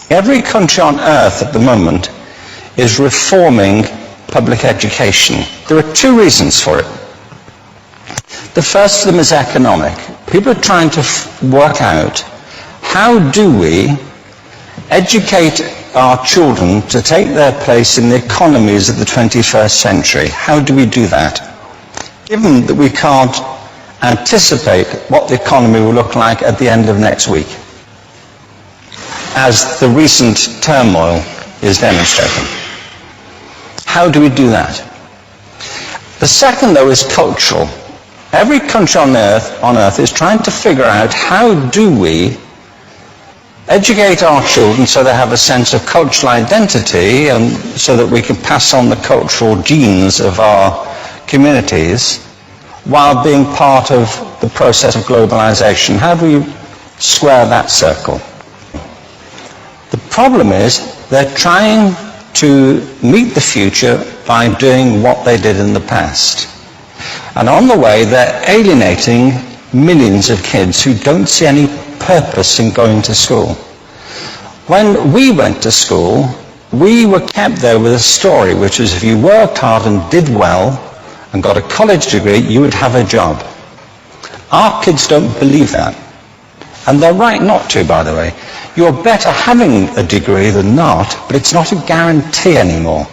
Every country on earth at the moment is reforming public education. There are two reasons for it. The first of them is economic. People are trying to work out, how do we educate our children to take their place in the economies of the 21st century? How do we do that? Given that we can't anticipate what the economy will look like at the end of next week, as the recent turmoil is demonstrating. How do we do that? The second, though, is cultural. Every country on earth is trying to figure out, how do we educate our children so they have a sense of cultural identity, and so that we can pass on the cultural genes of our communities while being part of the process of globalization. How do we square that circle? The problem is they're trying to meet the future by doing what they did in the past. And on the way, they're alienating millions of kids who don't see any purpose in going to school. When we went to school, we were kept there with a story, which was if you worked hard and did well and got a college degree, you would have a job. Our kids don't believe that. And they're right not to, by the way. You're better having a degree than not, but it's not a guarantee anymore.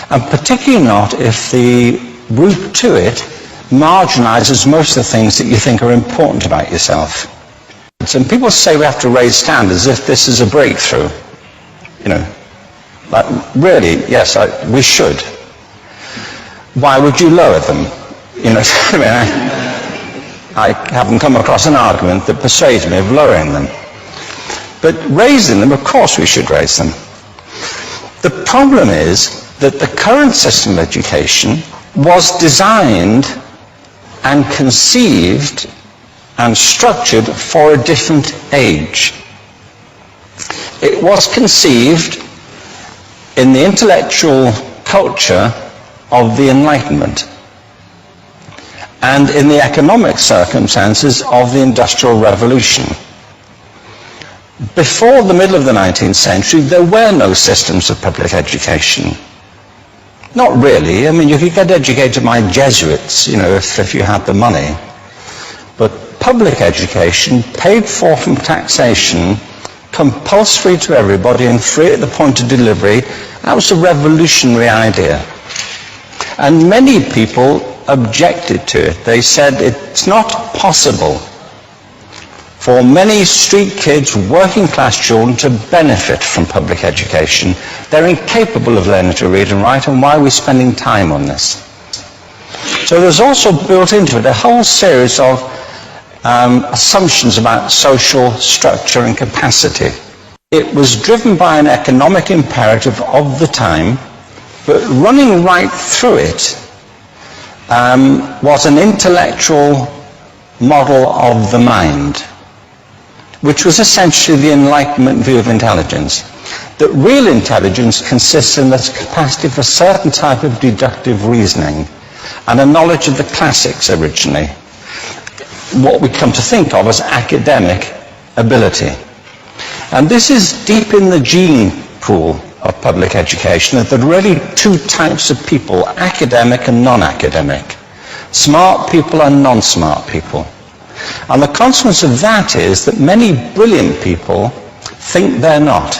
And particularly not if the route to it marginalizes most of the things that you think are important about yourself. And people say we have to raise standards as if this is a breakthrough. You know, like, really, yes, we should. Why would you lower them? You know, I haven't come across an argument that persuades me of lowering them. But raising them, of course we should raise them. The problem is that the current system of education was designed and conceived and structured for a different age. It was conceived in the intellectual culture of the Enlightenment and in the economic circumstances of the Industrial Revolution. Before the middle of the 19th century, there were no systems of public education. Not really. I mean, you could get educated by Jesuits, you know, if you had the money. But public education, paid for from taxation, compulsory to everybody and free at the point of delivery, that was a revolutionary idea. And many people objected to it. They said it's not possible for many street kids, working class children, to benefit from public education. They're incapable of learning to read and write, and why are we spending time on this? So there's also built into it a whole series of assumptions about social structure and capacity. It was driven by an economic imperative of the time, but running right through it was an intellectual model of the mind, which was essentially the Enlightenment view of intelligence. That real intelligence consists in the capacity for a certain type of deductive reasoning and a knowledge of the classics originally, what we come to think of as academic ability. And this is deep in the gene pool of public education, that there are really two types of people, academic and non-academic, smart people and non-smart people. And the consequence of that is that many brilliant people think they're not,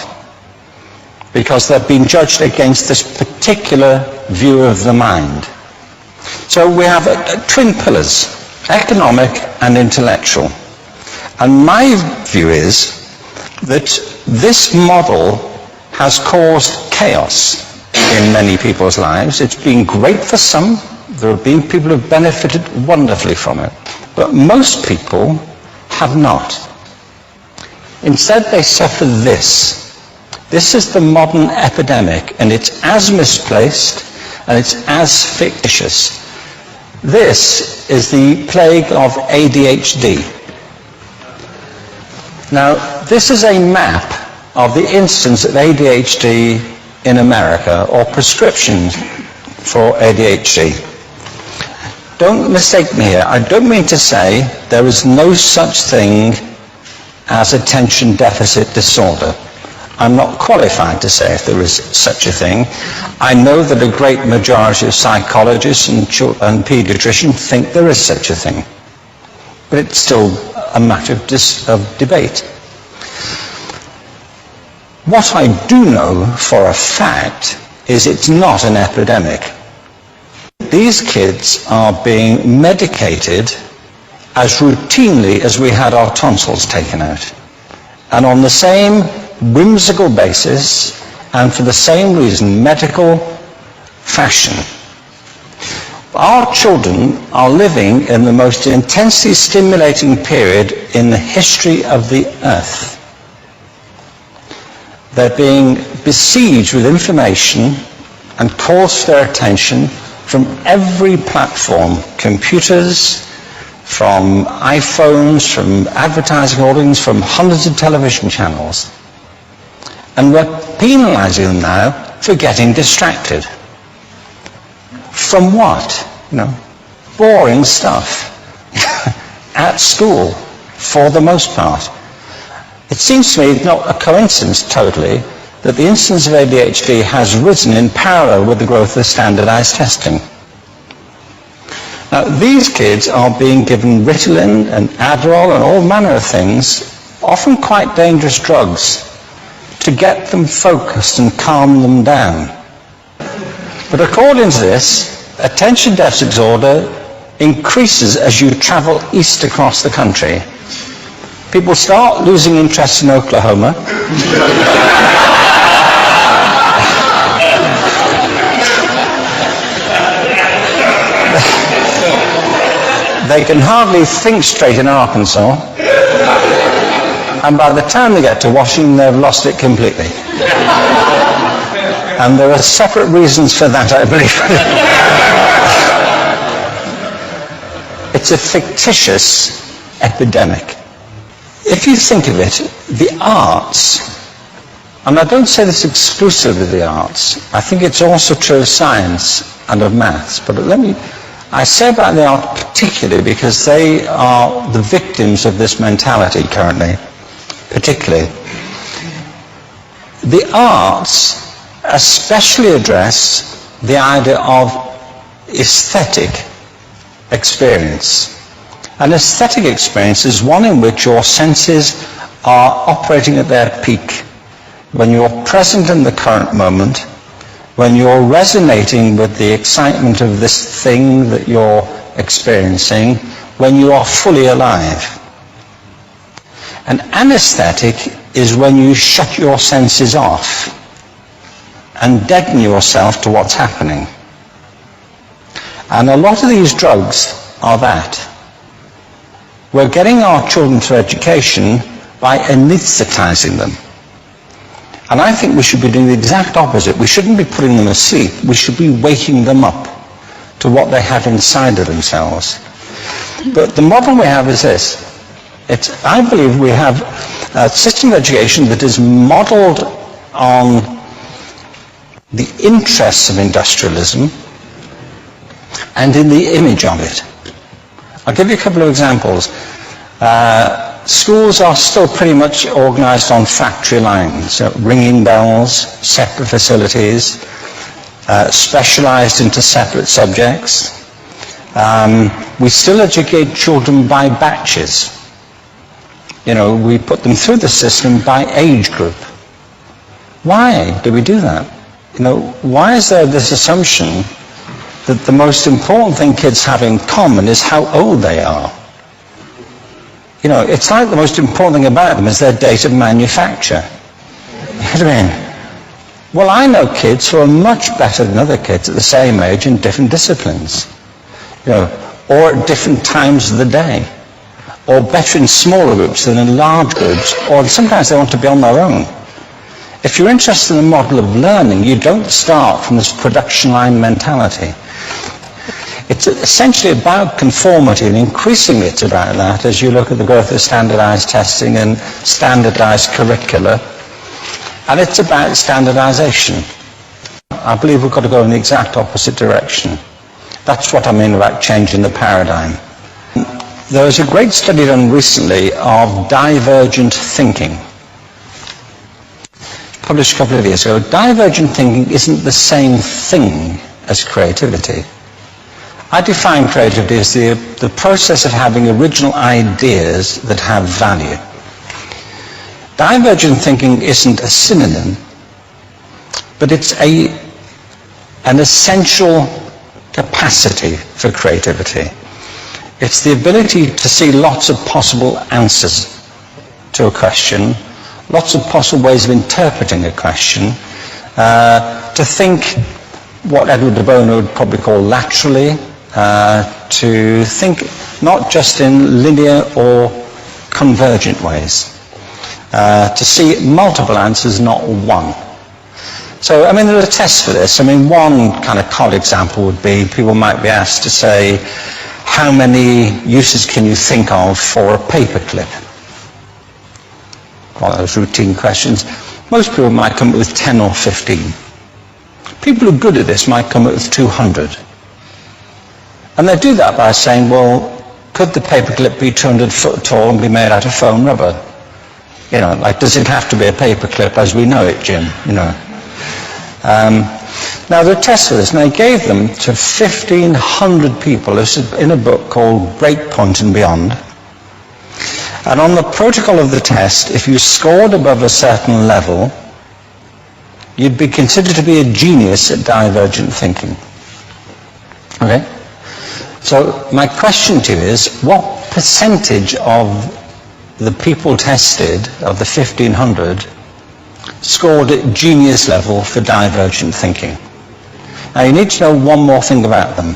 because they've been judged against this particular view of the mind. So we have twin pillars, economic and intellectual. And my view is that this model has caused chaos in many people's lives. It's been great for some. There have been people who have benefited wonderfully from it. But most people have not. Instead, they suffer this. This is the modern epidemic, and it's as misplaced and it's as fictitious. This is the plague of ADHD. Now, this is a map of the incidence of ADHD in America, or prescriptions for ADHD. Don't mistake me here. I don't mean to say there is no such thing as attention deficit disorder. I'm not qualified to say if there is such a thing. I know that a great majority of psychologists and paediatricians think there is such a thing. But it's still a matter of debate. What I do know for a fact is it's not an epidemic. These kids are being medicated as routinely as we had our tonsils taken out. And on the same whimsical basis, and for the same reason, medical fashion. Our children are living in the most intensely stimulating period in the history of the earth. They're being besieged with information and calls for their attention from every platform, computers, from iPhones, from advertising audience, from hundreds of television channels. And we're penalizing them now for getting distracted. From what? Boring stuff at school, for the most part. It seems to me not a coincidence totally that the incidence of ADHD has risen in parallel with the growth of standardized testing. Now, these kids are being given Ritalin and Adderall and all manner of things, often quite dangerous drugs, to get them focused and calm them down. But according to this, attention deficit disorder increases as you travel east across the country. People start losing interest in Oklahoma. They can hardly think straight in Arkansas. And by the time they get to Washington, they've lost it completely. And there are separate reasons for that, I believe. It's a fictitious epidemic. If you think of it, the arts, and I don't say this exclusively of the arts, I think it's also true of science and of maths, but I say about the arts particularly because they are the victims of this mentality currently, particularly. The arts especially address the idea of aesthetic experience. An aesthetic experience is one in which your senses are operating at their peak, when you're present in the current moment, when you're resonating with the excitement of this thing that you're experiencing, when you are fully alive. An anesthetic is when you shut your senses off and deaden yourself to what's happening. And a lot of these drugs are that. We're getting our children through education by anesthetizing them. And I think we should be doing the exact opposite. We shouldn't be putting them asleep. We should be waking them up to what they have inside of themselves. But the model we have is this. I believe we have a system of education that is modeled on the interests of industrialism and in the image of it. I'll give you a couple of examples. Schools are still pretty much organized on factory lines, ringing bells, separate facilities, specialized into separate subjects. We still educate children by batches. We put them through the system by age group. Why do we do that? Why is there this assumption that the most important thing kids have in common is how old they are? It's like the most important thing about them is their date of manufacture. You know what I mean? Well, I know kids who are much better than other kids at the same age in different disciplines, or at different times of the day, or better in smaller groups than in large groups, or sometimes they want to be on their own. If you're interested in the model of learning, you don't start from this production line mentality. It's essentially about conformity, and increasingly it's about that as you look at the growth of standardized testing and standardized curricula. And it's about standardization. I believe we've got to go in the exact opposite direction. That's what I mean about changing the paradigm. There was a great study done recently of divergent thinking. published a couple of years ago, divergent thinking isn't the same thing as creativity. I define creativity as the process of having original ideas that have value. Divergent thinking isn't a synonym, but it's an essential capacity for creativity. It's the ability to see lots of possible answers to a question, lots of possible ways of interpreting a question, to think what Edward de Bono would probably call laterally, to think not just in linear or convergent ways, to see multiple answers, not one. So, I mean, there are tests for this. I mean, one kind of cold example would be people might be asked to say, how many uses can you think of for a paperclip? One of those routine questions. Most people might come up with 10 or 15. People who are good at this might come up with 200. And they do that by saying, well, could the paperclip be 200 foot tall and be made out of foam rubber? You know, like, does it have to be a paperclip as we know it, Jim? You know. Now, there are tests for this, and they gave them to 1,500 people. This is in a book called Breakpoint and Beyond. And on the protocol of the test, if you scored above a certain level, you'd be considered to be a genius at divergent thinking. Okay? So my question to you is, what percentage of the people tested, of the 1,500, scored at genius level for divergent thinking? Now you need to know one more thing about them.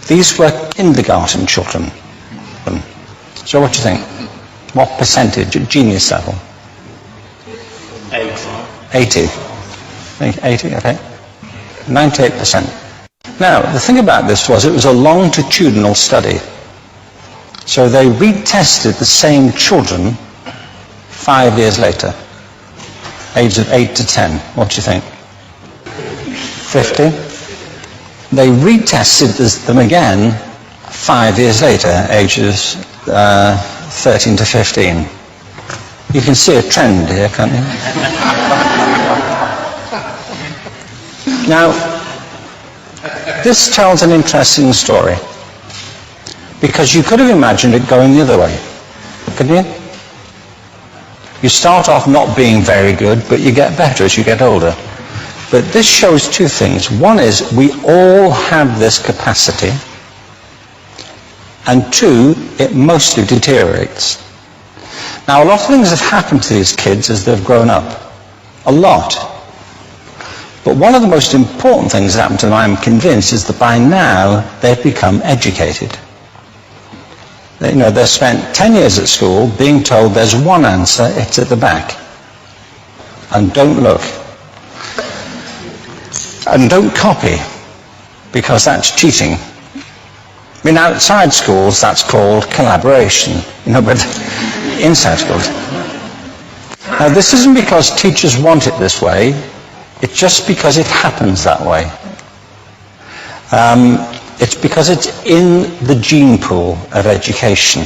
These were kindergarten children. So what do you think? What percentage at genius level? 80. 80, okay. 98%. Now, the thing about this was it was a longitudinal study. So they retested the same children 5 years later, ages of 8 to 10. What do you think? 50? They retested them again 5 years later, ages 13 to 15. You can see a trend here, can't you? Now, this tells an interesting story, because you could have imagined it going the other way, couldn't you? You start off not being very good, but you get better as you get older. But this shows two things. One is we all have this capacity, and two, it mostly deteriorates. Now, a lot of things have happened to these kids as they've grown up. A lot. But one of the most important things that happened to them, I'm convinced, is that by now they've become educated. You know, they've spent 10 years at school being told there's one answer, it's at the back. And don't look. And don't copy, because that's cheating. I mean, outside schools, that's called collaboration, you know, but inside schools. Now, this isn't because teachers want it this way, it's just because it happens that way. It's because it's in the gene pool of education.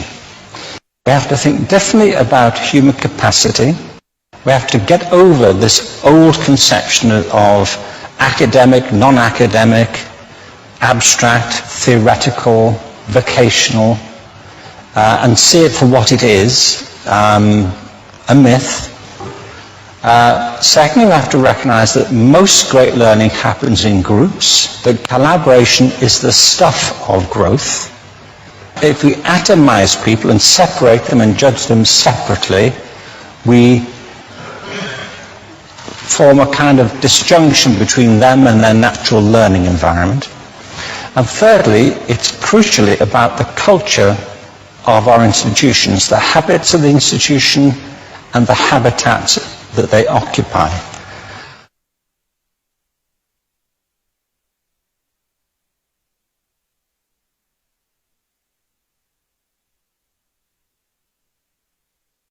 We have to think differently about human capacity. We have to get over this old conception of academic, non-academic, abstract, theoretical, vocational, and see it for what it is, a myth. Secondly, we have to recognize that most great learning happens in groups, that collaboration is the stuff of growth. If we atomize people and separate them and judge them separately, we form a kind of disjunction between them and their natural learning environment. And thirdly, it's crucially about the culture of our institutions, the habits of the institution and the habitats that they occupy.